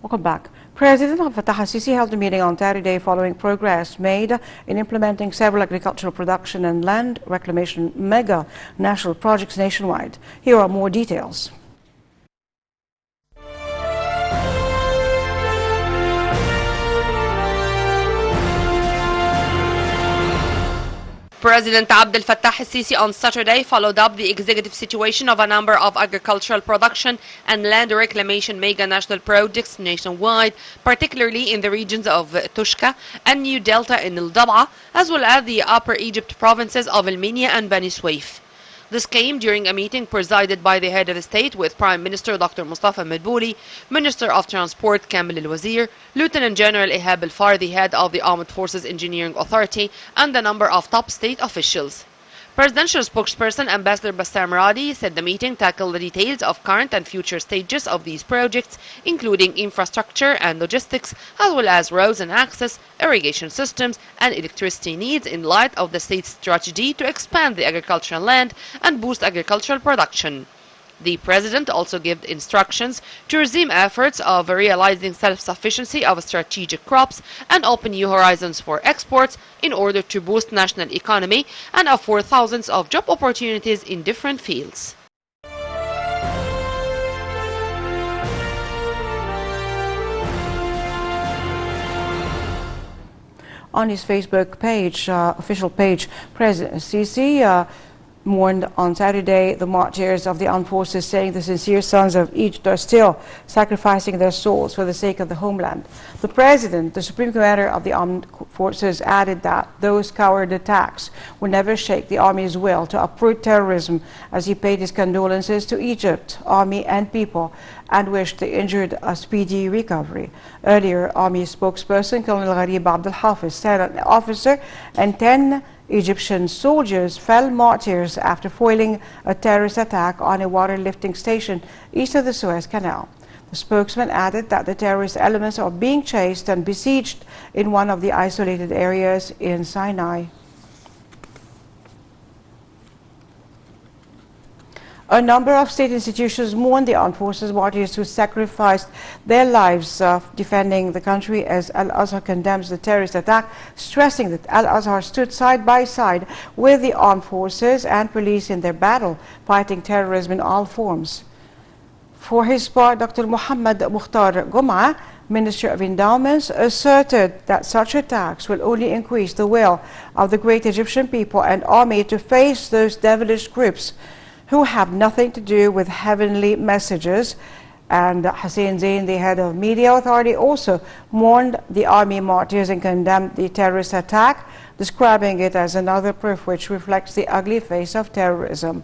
Welcome back. President Fattah al-Sisi held a meeting on Saturday following progress made in implementing several agricultural production and land reclamation mega national projects nationwide. Here are more details. President Abdel Fattah al-Sisi on Saturday followed up the executive situation of a number of agricultural production and land reclamation mega national projects nationwide, particularly in the regions of Tushka and New Delta in Al-Dab'a, as well as the Upper Egypt provinces of Al-Minya and Bani Suwaif. This came during a meeting presided by the head of state with Prime Minister Dr. Mustafa Madbouli, Minister of Transport Kamil Al-Wazir, Lieutenant General Ihab Al-Far, the head of the Armed Forces Engineering Authority, and a number of top state officials. Presidential spokesperson Ambassador Bassam Radi said the meeting tackled the details of current and future stages of these projects, including infrastructure and logistics, as well as roads and access, irrigation systems, and electricity needs in light of the state's strategy to expand the agricultural land and boost agricultural production. The president also gave instructions to resume efforts of realizing self-sufficiency of strategic crops and open new horizons for exports in order to boost national economy and afford thousands of job opportunities in different fields. On his Facebook page, official page, President Sisi mourned on Saturday the martyrs of the armed forces, saying the sincere sons of Egypt are still sacrificing their souls for the sake of the homeland. The president, the supreme commander of the armed forces, added that those coward attacks will never shake the army's will to uproot terrorism, as he paid his condolences to Egypt, army and people, and wished the injured a speedy recovery. Earlier, army spokesperson Colonel Gharib Abdel Hafiz said an officer and 10 Egyptian soldiers fell martyrs after foiling a terrorist attack on a water lifting station east of the Suez Canal. The spokesman added that the terrorist elements are being chased and besieged in one of the isolated areas in Sinai. A number of state institutions mourn the armed forces martyrs who sacrificed their lives defending the country, as Al-Azhar condemns the terrorist attack, stressing that Al-Azhar stood side by side with the armed forces and police in their battle fighting terrorism in all forms. For his part, Dr. Muhammad Mukhtar Gum'a, Minister of Endowments, asserted that such attacks will only increase the will of the great Egyptian people and army to face those devilish groups who have nothing to do with heavenly messages. And Hussein Zain, the head of media authority, also mourned the army martyrs and condemned the terrorist attack, describing it as another proof which reflects the ugly face of terrorism.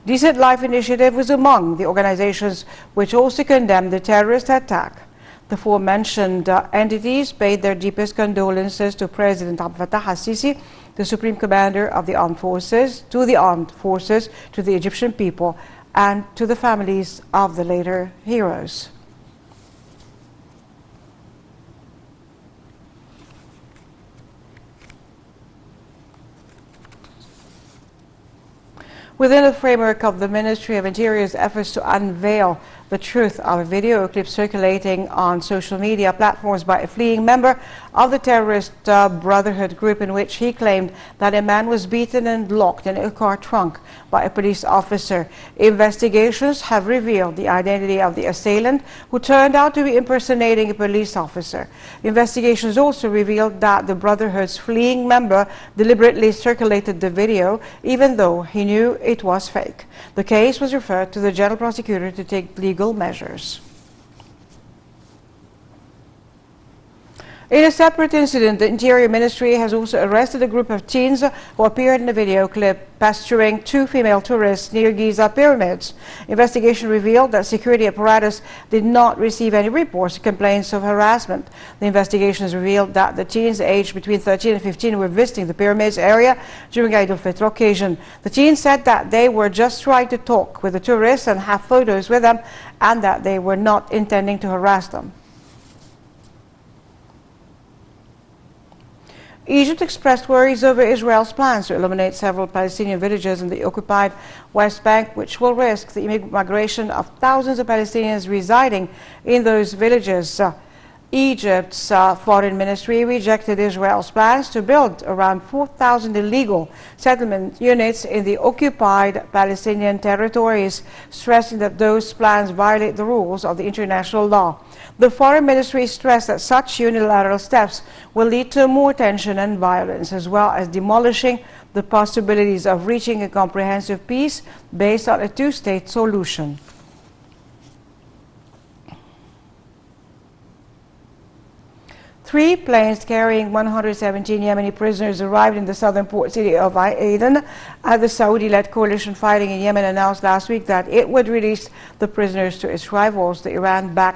Decent Life Initiative was among the organizations which also condemned the terrorist attack. The aforementioned entities paid their deepest condolences to President Abdel Fattah al-Sisi, the Supreme Commander of the Armed Forces, to the Egyptian people, and to the families of the later heroes. Within the framework of the Ministry of Interior's efforts to unveil the truth of a video clip circulating on social media platforms by a fleeing member of the terrorist Brotherhood group, in which he claimed that a man was beaten and locked in a car trunk by a police officer. Investigations have revealed the identity of the assailant, who turned out to be impersonating a police officer. Investigations also revealed that the Brotherhood's fleeing member deliberately circulated the video, even though he knew it was fake. The case was referred to the General Prosecutor to take legal measures. In a separate incident, the Interior Ministry has also arrested a group of teens who appeared in a video clip pasturing 2 female tourists near Giza pyramids. Investigation revealed that security apparatus did not receive any reports or complaints of harassment. The investigations revealed that the teens aged between 13 and 15 were visiting the pyramids area during Eid al-Fitr occasion. The teens said that they were just trying to talk with the tourists and have photos with them, and that they were not intending to harass them. Egypt expressed worries over Israel's plans to eliminate several Palestinian villages in the occupied West Bank, which will risk the migration of thousands of Palestinians residing in those villages. Egypt's foreign ministry rejected Israel's plans to build around 4,000 illegal settlement units in the occupied Palestinian territories, stressing that those plans violate the rules of the international law. The foreign ministry stressed that such unilateral steps will lead to more tension and violence, as well as demolishing the possibilities of reaching a comprehensive peace based on a two-state solution. Three planes carrying 117 Yemeni prisoners arrived in the southern port city of Aden. The Saudi-led coalition fighting in Yemen announced last week that it would release the prisoners to its rivals, the Iran-backed